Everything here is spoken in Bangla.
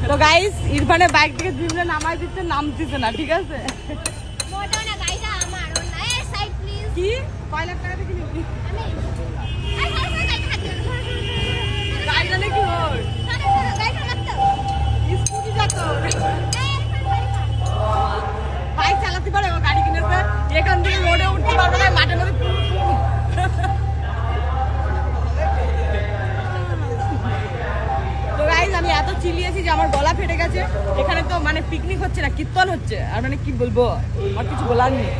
তো গাইস ইরফানের বাইক থেকে দুইজন নামাই দিচ্ছে, নামতেছে না, ঠিক আছে? কি 5 লাখ টাকা দিয়ে কিনবি? গাড়িটা নাকি ওর স্কুটি যাতো, বাইক চালাতে পারে, ও গাড়ি কিনেছে। এখান থেকে রোডে উঠতে পারবে না, মাঠের মধ্যে। তো গাইস আমি এত চিলিয়েছি যে আমার গলা ফেটে গেছে। এখানে তো মানে পিকনিক হচ্ছে না, কীর্তন হচ্ছে। আর মানে কি বলবো, আর কিছু বলার নেই।